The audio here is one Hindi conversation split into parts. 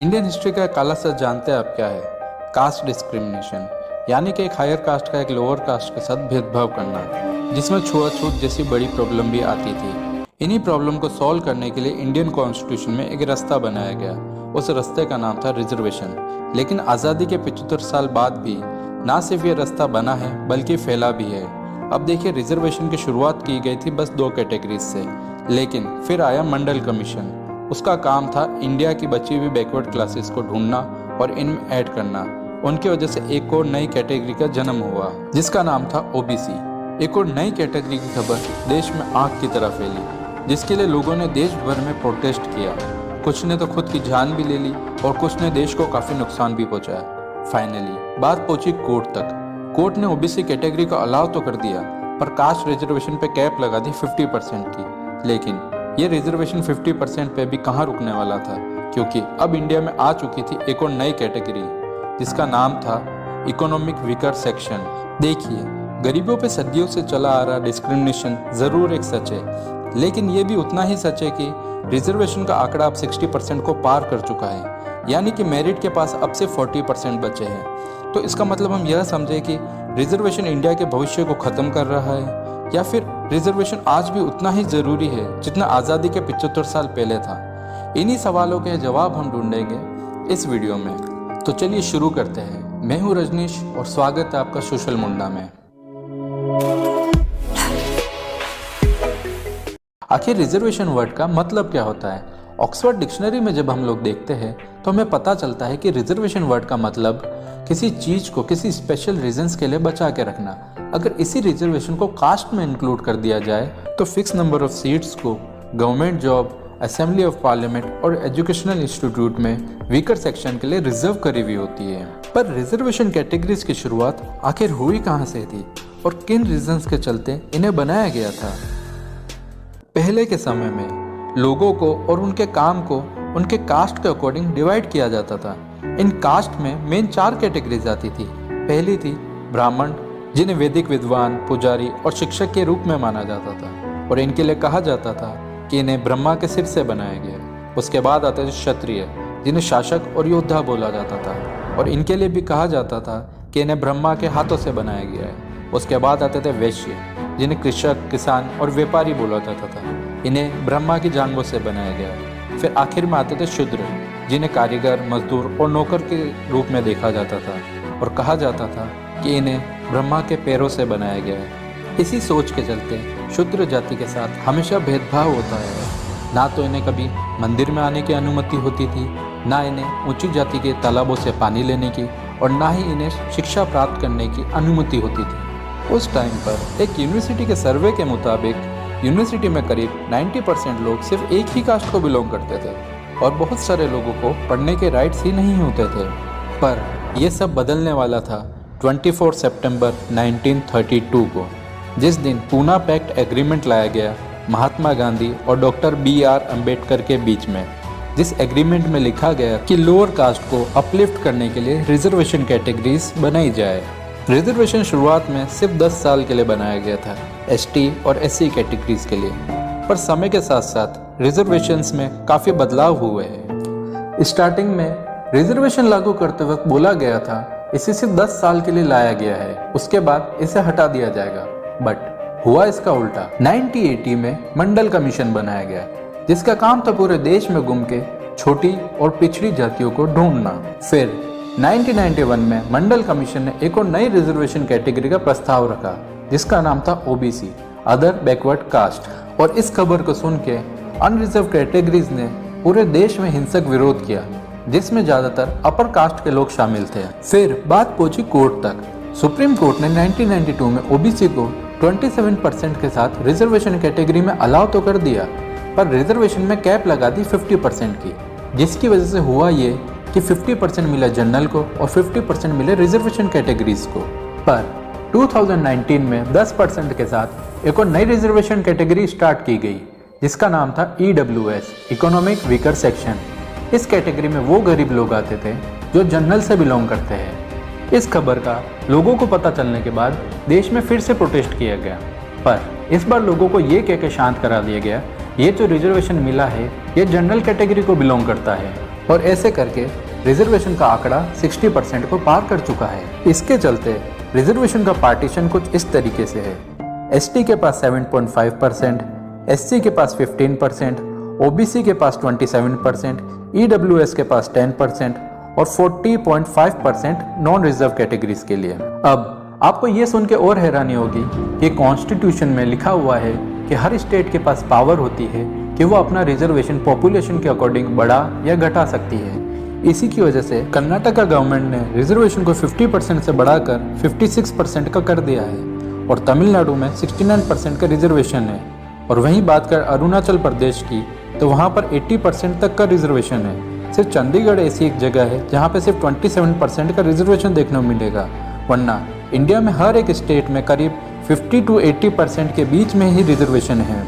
इंडियन हिस्ट्री का काला सच जानते हैं आप क्या है? कास्ट डिस्क्रिमिनेशन, यानी कि एक हायर कास्ट का एक लोअर कास्ट के साथ भेदभाव करना, जिसमें छुआछूत जैसी बड़ी प्रॉब्लम भी आती थी। इन्हीं प्रॉब्लम को सॉल्व करने के लिए इंडियन कॉन्स्टिट्यूशन में एक रास्ता बनाया गया। उस रास्ते का नाम था रिजर्वेशन। लेकिन आज़ादी के 75 साल बाद भी ना सिर्फ ये रास्ता बना है बल्कि फैला भी है। अब देखिए, रिजर्वेशन की शुरुआत की गई थी बस 2 कैटेगरीज से, लेकिन फिर आया मंडल कमीशन। उसका काम था इंडिया की बची हुई बैकवर्ड क्लासेस को ढूंढना और इनमें ऐड करना। उनकी वजह से एक और नई कैटेगरी का जन्म हुआ जिसका नाम था ओबीसी। एक और नई कैटेगरी की खबर देश में आग की तरह फैली, जिसके लिए लोगों ने देश भर में प्रोटेस्ट किया। कुछ ने तो खुद की जान भी ले ली और कुछ ने देश को काफ़ी नुकसान भी पहुंचाया। फाइनली बात पहुंची कोर्ट तक। कोर्ट ने ओबीसी कैटेगरी को अलाउ तो कर दिया, पर कास्ट रिजर्वेशन पे कैप लगा दी 50% की। लेकिन ये रिजर्वेशन 50% पे भी कहाँ रुकने वाला था, क्योंकि अब इंडिया में आ चुकी थी एक और नई कैटेगरी जिसका नाम था इकोनॉमिक वीकर सेक्शन। देखिए, गरीबों पे सदियों से चला आ रहा डिस्क्रिमिनेशन ज़रूर एक सच है, लेकिन ये भी उतना ही सच है कि रिजर्वेशन का आंकड़ा अब 60% को पार कर चुका है, यानी कि मेरिट के पास अब से 40% बचे हैं। तो इसका मतलब हम यह समझे कि रिजर्वेशन इंडिया के भविष्य को ख़त्म कर रहा है, या फिर रिजर्वेशन आज भी उतना ही ज़रूरी है जितना आज़ादी के 75 साल पहले था। इन्हीं सवालों के जवाब हम ढूंढेंगे इस वीडियो में। तो चलिए शुरू करते हैं। मैं हूं रजनीश और स्वागत है आपका सोशल मुंडा में। आखिर रिजर्वेशन वर्ड का मतलब क्या होता है? ऑक्सफोर्ड डिक्शनरी में जब हम लोग देखते हैं तो हमें पता चलता है कि रिजर्वेशन वर्ड का मतलब किसी चीज़ को किसी स्पेशल रीजंस के लिए बचा के रखना। अगर इसी रिजर्वेशन को कास्ट में इंक्लूड कर दिया जाए तो फिक्स नंबर ऑफ सीट्स को government job, assembly of parliament और एजुकेशनल इंस्टीट्यूट में वीकर सेक्शन के लिए रिजर्व करी हुई होती है। पर रिजर्वेशन कैटेगरीज की शुरुआत आखिर हुई कहाँ से थी और किन रीजंस के चलते इन्हें बनाया गया था? पहले के समय में लोगों को और उनके काम को उनके कास्ट के अकॉर्डिंग डिवाइड किया जाता था। इन कास्ट में मेन 4 कैटेगरीज आती थी। पहली थी ब्राह्मण, जिन्हें वैदिक विद्वान, पुजारी और शिक्षक के रूप में माना जाता था, और इनके लिए कहा जाता था कि इन्हें ब्रह्मा के सिर से बनाया गया। उसके बाद आते थे क्षत्रिय, जिन्हें शासक और योद्धा बोला जाता था, और इनके लिए भी कहा जाता था कि इन्हें ब्रह्मा के हाथों से बनाया गया है। उसके बाद आते थे वैश्य, जिन्हें कृषक, किसान और व्यापारी बोला जाता था। इन्हें ब्रह्मा की जांघों से बनाया गया। फिर आखिर में आते थे शूद्र, जिन्हें कारीगर, मजदूर और नौकर के रूप में देखा जाता था, और कहा जाता था कि इन्हें ब्रह्मा के पैरों से बनाया गया है। इसी सोच के चलते शूद्र जाति के साथ हमेशा भेदभाव होता है। ना तो इन्हें कभी मंदिर में आने की अनुमति होती थी, ना इन्हें ऊंची जाति के तालाबों से पानी लेने की, और ना ही इन्हें शिक्षा प्राप्त करने की अनुमति होती थी। उस टाइम पर एक यूनिवर्सिटी के सर्वे के मुताबिक यूनिवर्सिटी में करीब 90% लोग सिर्फ एक ही कास्ट को बिलोंग करते थे, और बहुत सारे लोगों को पढ़ने के राइट्स ही नहीं होते थे। पर यह सब बदलने वाला था 24 सितंबर 1932 को, जिस दिन पूना पैक्ट एग्रीमेंट लाया गया महात्मा गांधी और डॉक्टर BR अम्बेडकर के बीच में, जिस एग्रीमेंट में लिखा गया कि लोअर कास्ट को अपलिफ्ट करने के लिए रिजर्वेशन कैटेगरीज बनाई जाए। रिजर्वेशन शुरुआत में सिर्फ 10 साल के लिए बनाया गया था, ST और SC कैटेगरीज के लिए, पर समय के साथ साथ रिजर्वेशंस में काफ़ी बदलाव हुए हैं। स्टार्टिंग में रिजर्वेशन लागू करते वक्त बोला गया था इसे सिर्फ 10 साल के लिए लाया गया है, उसके बाद इसे हटा दिया जाएगा। बट हुआ इसका उल्टा। 1980 में मंडल कमीशन बनाया गया, जिसका काम था पूरे देश में घूम के छोटी और पिछड़ी जातियों को ढूंढना। फिर 1991 में मंडल कमीशन ने एक और नई रिजर्वेशन कैटेगरी का प्रस्ताव रखा, जिसका नाम था OBC, अदर बैकवर्ड कास्ट। और इस खबर को सुन के अनरिजर्व कैटेगरीज ने पूरे देश में हिंसक विरोध किया, जिसमें ज़्यादातर अपर कास्ट के लोग शामिल थे। फिर बात पहुंची कोर्ट तक। सुप्रीम कोर्ट ने 1992 में OBC को 27% के साथ रिजर्वेशन कैटेगरी में अलाउ तो कर दिया, पर रिजर्वेशन में कैप लगा दी 50% की, जिसकी वजह से हुआ ये कि 50% मिला जनरल को और 50% मिले रिजर्वेशन कैटेगरीज को। पर 2019 में 10% के साथ एक और नई रिजर्वेशन कैटेगरी स्टार्ट की गई, जिसका नाम था EWS, इकोनॉमिक वीकर सेक्शन। इस कैटेगरी में वो गरीब लोग आते थे जो जनरल से बिलोंग करते हैं। इस खबर का लोगों को पता चलने के बाद देश में फिर से प्रोटेस्ट किया गया, पर इस बार लोगों को ये कह के शांत करा दिया गया, ये जो रिजर्वेशन मिला है ये जनरल कैटेगरी को बिलोंग करता है, और ऐसे करके रिजर्वेशन का आंकड़ा 60% को पार कर चुका है। इसके चलते रिजर्वेशन का पार्टीशन कुछ इस तरीके से है। एसटी के पास 7.5%, एससी के पास 15%, ओबीसी के पास 27%, ईडब्ल्यूएस के पास 10% और 40.5% नॉन रिजर्व कैटेगरीज के लिए। अब आपको ये सुन के और हैरानी होगी कि कॉन्स्टिट्यूशन में लिखा हुआ है कि हर स्टेट के पास पावर होती है कि वो अपना रिजर्वेशन पॉपुलेशन के अकॉर्डिंग बढ़ा या घटा सकती है। इसी की वजह से कर्नाटका गवर्नमेंट ने रिजर्वेशन को 50% से बढ़ाकर 56% का कर दिया है और तमिलनाडु में 69% का रिजर्वेशन है। और वहीं बात कर अरुणाचल प्रदेश की तो वहाँ पर 80% तक का रिजर्वेशन है। सिर्फ चंडीगढ़ ऐसी एक जगह है जहाँ पे सिर्फ 27% का रिजर्वेशन देखने को मिलेगा, वरना इंडिया में हर एक स्टेट में करीब 50 to 80% के बीच में ही रिजर्वेशन है।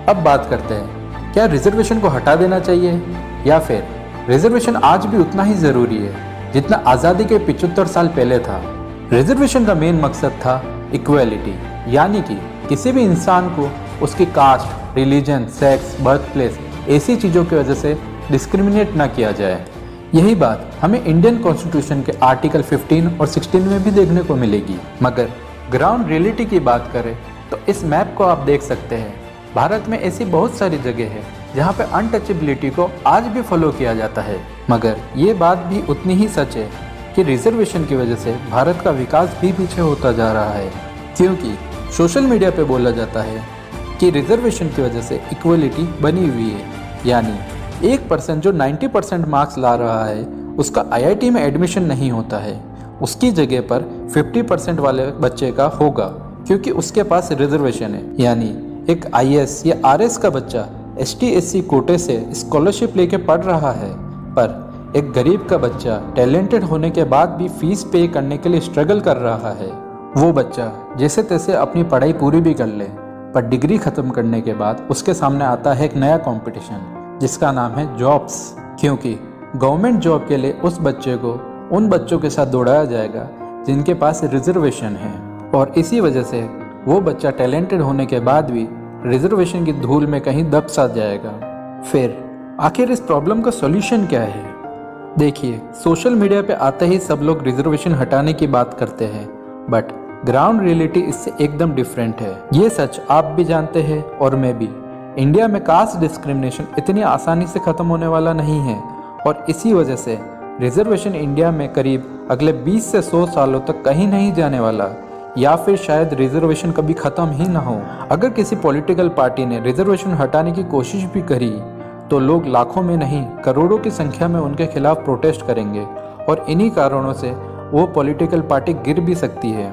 अब बात करते हैं, क्या रिजर्वेशन को हटा देना चाहिए या फिर रिजर्वेशन आज भी उतना ही ज़रूरी है जितना आज़ादी के 75 साल पहले था। रिजर्वेशन का मेन मकसद था इक्वालिटी, यानी कि किसी भी इंसान को उसकी caste, religion, sex, birth place ऐसी चीज़ों की वजह से डिस्क्रिमिनेट ना किया जाए। यही बात हमें इंडियन कॉन्स्टिट्यूशन के आर्टिकल 15 और 16 में भी देखने को मिलेगी। मगर ग्राउंड रियलिटी की बात करें तो इस मैप को आप देख सकते हैं, भारत में ऐसी बहुत सारी जगह है जहाँ पे अनटचेबिलिटी को आज भी फॉलो किया जाता है। मगर ये बात भी उतनी ही सच है कि रिजर्वेशन की वजह से भारत का विकास भी पीछे होता जा रहा है, क्योंकि सोशल मीडिया पे बोला जाता है कि रिजर्वेशन की वजह से इक्वलिटी बनी हुई है, यानी एक पर्सन जो 90% मार्क्स ला रहा है उसका आईआईटी में एडमिशन नहीं होता है, उसकी जगह पर 50% वाले बच्चे का होगा क्योंकि उसके पास रिजर्वेशन है। यानी एक आईएएस या आरएस का बच्चा एसटी एससी कोटे से स्कॉलरशिप लेके पढ़ रहा है, पर एक गरीब का बच्चा टैलेंटेड होने के बाद भी फीस पे करने के लिए स्ट्रगल कर रहा है। वो बच्चा जैसे तैसे अपनी पढ़ाई पूरी भी कर ले, पर डिग्री खत्म करने के बाद उसके सामने आता है एक नया कंपटीशन जिसका नाम है जॉब्स, क्योंकि गवर्नमेंट जॉब के लिए उस बच्चे को उन बच्चों के साथ दौड़ाया जाएगा जिनके पास रिजर्वेशन है। और इसी वजह से वो बच्चा टैलेंटेड होने के बाद भी रिजर्वेशन की धूल में कहीं दब सा जाएगा। फिर आखिर इस प्रॉब्लम का सॉल्यूशन क्या है? देखिए, सोशल मीडिया पे आते ही सब लोग रिजर्वेशन हटाने की बात करते हैं, बट ग्राउंड रियलिटी इससे एकदम डिफरेंट है। ये सच आप भी जानते हैं और मैं भी। इंडिया में कास्ट डिस्क्रिमिनेशन इतनी आसानी से खत्म होने वाला नहीं है और इसी वजह से रिजर्वेशन इंडिया में करीब अगले 20 से 100 सालों तक कहीं नहीं जाने वाला, या फिर शायद रिजर्वेशन कभी ख़त्म ही ना हो। अगर किसी पॉलिटिकल पार्टी ने रिजर्वेशन हटाने की कोशिश भी करी तो लोग लाखों में नहीं करोड़ों की संख्या में उनके खिलाफ प्रोटेस्ट करेंगे और इन्हीं कारणों से वो पॉलिटिकल पार्टी गिर भी सकती है।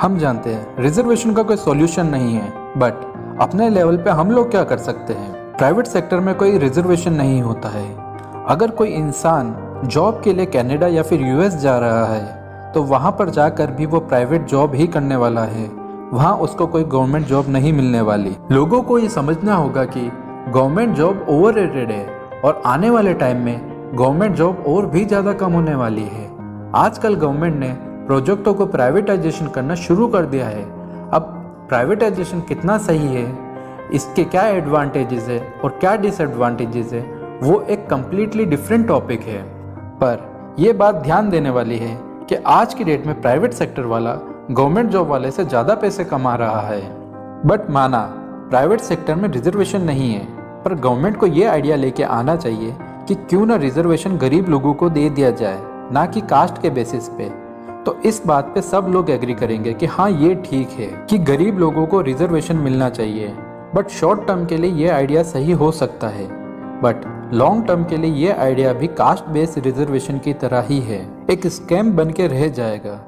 हम जानते हैं रिजर्वेशन का कोई सॉल्यूशन नहीं है, बट अपने लेवल पे हम लोग क्या कर सकते हैं? प्राइवेट सेक्टर में कोई रिजर्वेशन नहीं होता है। अगर कोई इंसान जॉब के लिए कनाडा या फिर यूएस जा रहा है तो वहाँ पर जाकर भी वो प्राइवेट जॉब ही करने वाला है, वहाँ उसको कोई गवर्नमेंट जॉब नहीं मिलने वाली। लोगों को ये समझना होगा कि गवर्नमेंट जॉब ओवररेटेड है और आने वाले टाइम में गवर्नमेंट जॉब और भी ज़्यादा कम होने वाली है। आजकल गवर्नमेंट ने प्रोजेक्टों को प्राइवेटाइजेशन करना शुरू कर दिया है। अब प्राइवेटाइजेशन कितना सही है, इसके क्या एडवांटेजेस है और क्या डिसएडवांटेजेस है, वो एक कम्प्लीटली डिफरेंट टॉपिक है। पर यह बात ध्यान देने वाली है कि आज की डेट में प्राइवेट सेक्टर वाला गवर्नमेंट जॉब वाले से ज़्यादा पैसे कमा रहा है। बट माना प्राइवेट सेक्टर में रिजर्वेशन नहीं है, पर गवर्नमेंट को ये आइडिया लेके आना चाहिए कि क्यों ना रिजर्वेशन गरीब लोगों को दे दिया जाए, ना कि कास्ट के बेसिस पे। तो इस बात पे सब लोग एग्री करेंगे कि हाँ, ये ठीक है कि गरीब लोगों को रिजर्वेशन मिलना चाहिए। बट शॉर्ट टर्म के लिए ये आइडिया सही हो सकता है, बट लॉन्ग टर्म के लिए ये आइडिया भी कास्ट बेस्ड रिजर्वेशन की तरह ही है, एक स्कैम बन के रह जाएगा।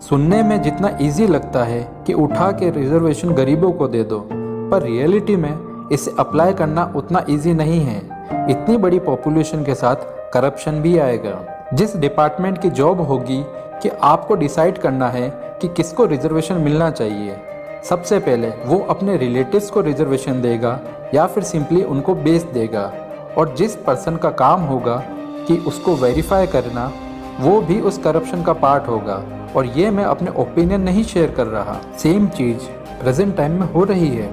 सुनने में जितना इजी लगता है कि उठा के रिजर्वेशन गरीबों को दे दो, पर रियलिटी में इसे अप्लाई करना उतना इजी नहीं है। इतनी बड़ी पॉपुलेशन के साथ करप्शन भी आएगा। जिस डिपार्टमेंट की जॉब होगी कि आपको डिसाइड करना है कि किसको रिजर्वेशन मिलना चाहिए, सबसे पहले वो अपने रिलेटिव्स को रिजर्वेशन देगा या फिर सिंपली उनको बेच देगा। और जिस पर्सन का काम होगा कि उसको वेरीफाई करना, वो भी उस करप्शन का पार्ट होगा। और ये मैं अपने ओपिनियन नहीं शेयर कर रहा, सेम चीज़ प्रेजेंट टाइम में हो रही है।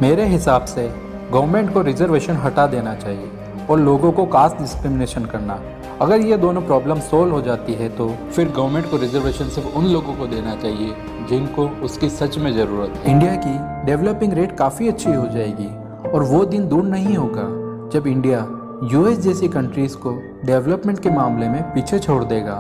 मेरे हिसाब से गवर्नमेंट को रिजर्वेशन हटा देना चाहिए और लोगों को कास्ट डिस्क्रिमिनेशन करना। अगर ये दोनों प्रॉब्लम सोल्व हो जाती है तो फिर गवर्नमेंट को रिजर्वेशन सिर्फ उन लोगों को देना चाहिए जिनको उसकी सच में ज़रूरत है। इंडिया की डेवलपिंग रेट काफ़ी अच्छी हो जाएगी और वो दिन दूर नहीं होगा जब इंडिया यूएस जैसी कंट्रीज़ को डेवलपमेंट के मामले में पीछे छोड़ देगा।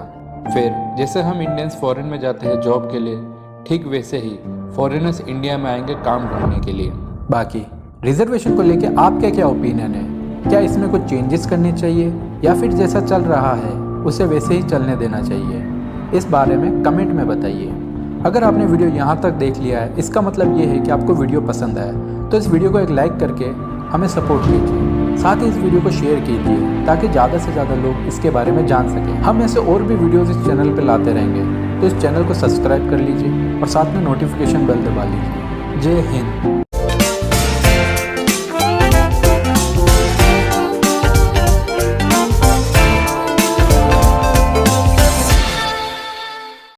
फिर जैसे हम इंडियंस फॉरेन में जाते हैं जॉब के लिए, ठीक वैसे ही फॉरेनर्स इंडिया में आएंगे काम ढूंढने के लिए। बाकी रिजर्वेशन को लेके आपका क्या ओपिनियन है? क्या इसमें कुछ चेंजेस करने चाहिए या फिर जैसा चल रहा है उसे वैसे ही चलने देना चाहिए? इस बारे में कमेंट में बताइए। अगर आपने वीडियो यहाँ तक देख लिया है इसका मतलब ये है कि आपको वीडियो पसंद आया, तो इस वीडियो को एक लाइक करके हमें सपोर्ट कीजिए। साथ ही इस वीडियो को शेयर कीजिए ताकि ज़्यादा से ज़्यादा लोग इसके बारे में जान सकें। हम ऐसे और भी वीडियोज़ इस चैनल पर लाते रहेंगे, तो इस चैनल को सब्सक्राइब कर लीजिए और साथ में नोटिफिकेशन बेल दबा लीजिए। जय हिंद।